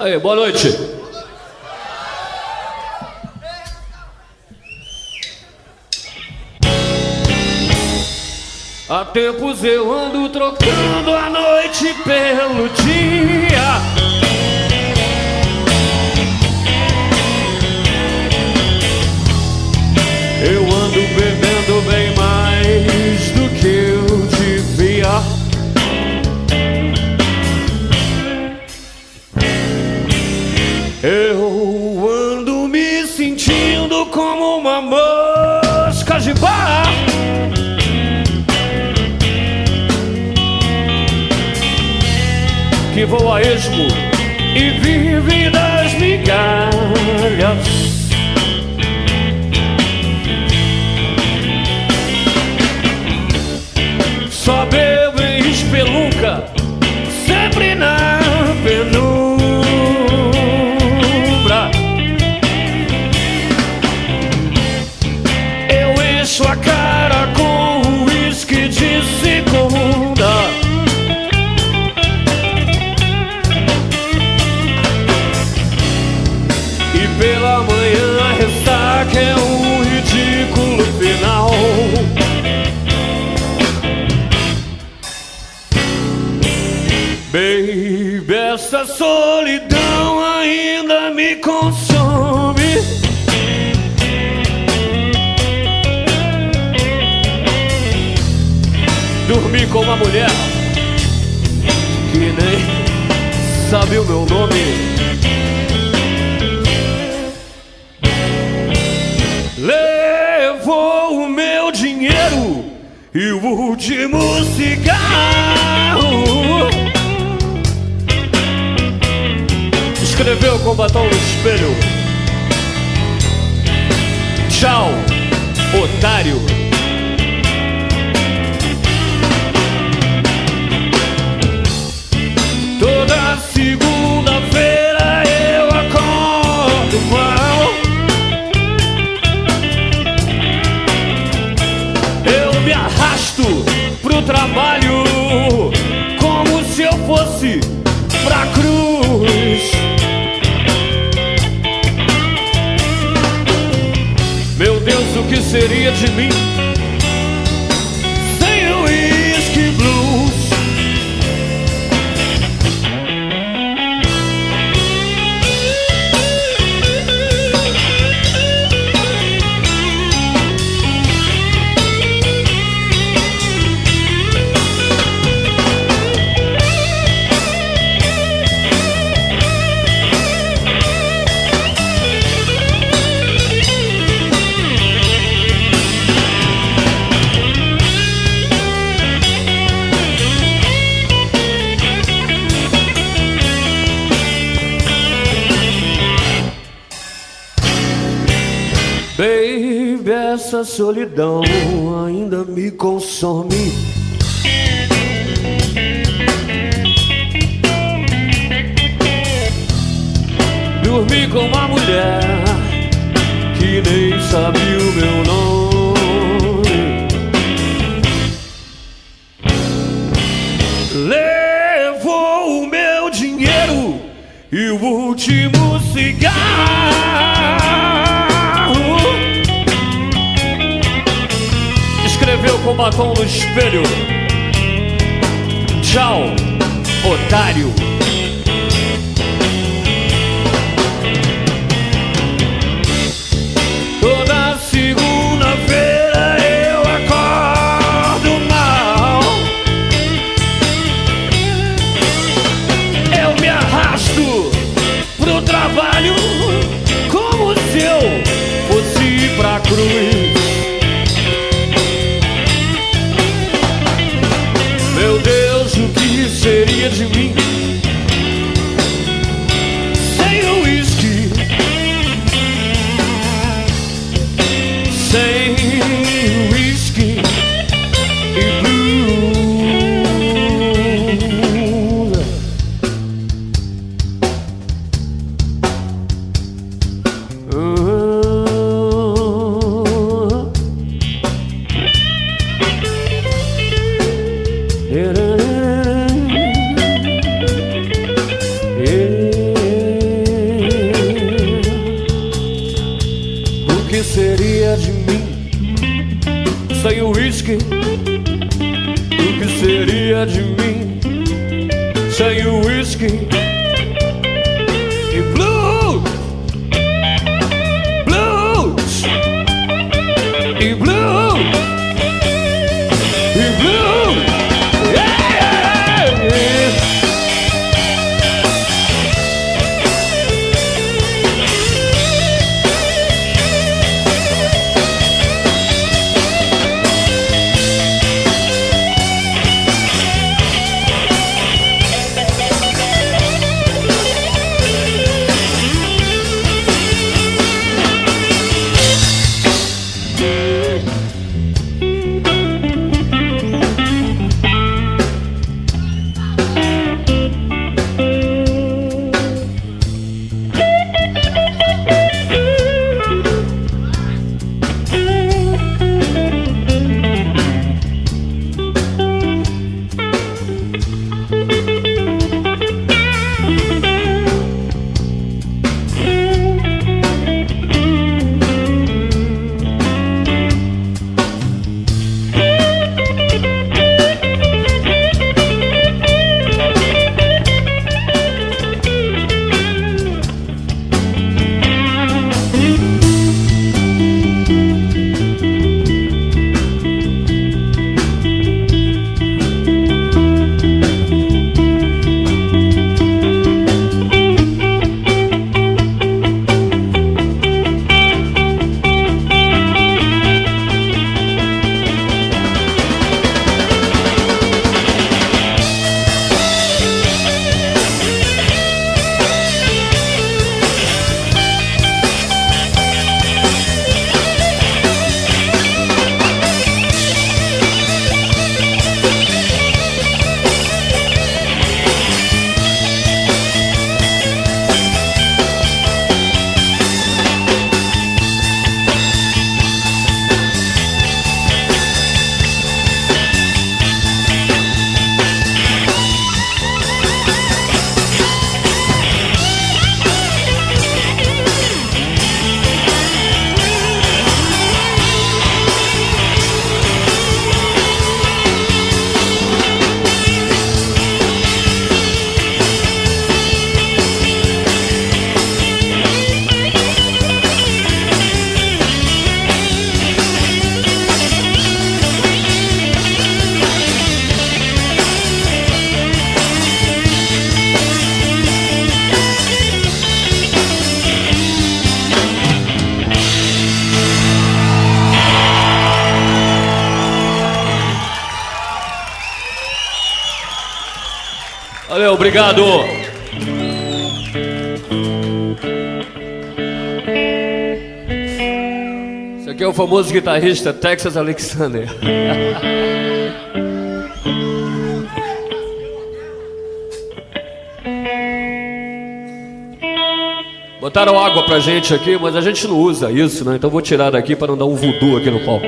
Aí, boa noite. Há tempos eu ando trocando a noite pelo dia. Eu ando bebendo bem mais do que eu devia. Eu ando me sentindo como uma mosca de bar. Que voa a esmo e vive das migalhas. Só bebo em espelunca, sempre na penumbra. Eu encho a cara com uísque de segunda. E pela manhã a ressaca é um ridículo final. Baby, essa solidão ainda me consome. Dormi com uma mulher que nem sabe o meu nome. Levou o meu dinheiro e o último cigarro. Escreveu com batom no espelho: tchau, otário. Toda segunda-feira eu acordo mal. Eu me arrasto pro trabalho como se eu fosse pra cruz. Meu Deus, o que seria de mim sem o whisky blues? Baby, essa solidão ainda me consome. Dormi com uma mulher que nem sabe o meu nome. Levou o meu dinheiro e o último cigarro. Escreveu com batom no espelho: tchau, otário. Toda segunda-feira eu acordo mal. Eu me arrasto pro trabalho como se eu fosse pra cruz. Meu Deus, o que seria de mim Valeu, obrigado. Esse aqui é o famoso guitarrista Texas Alexander. Botaram água pra gente aqui, mas a gente não usa isso, né? Então vou tirar daqui para não dar um voodoo aqui no palco.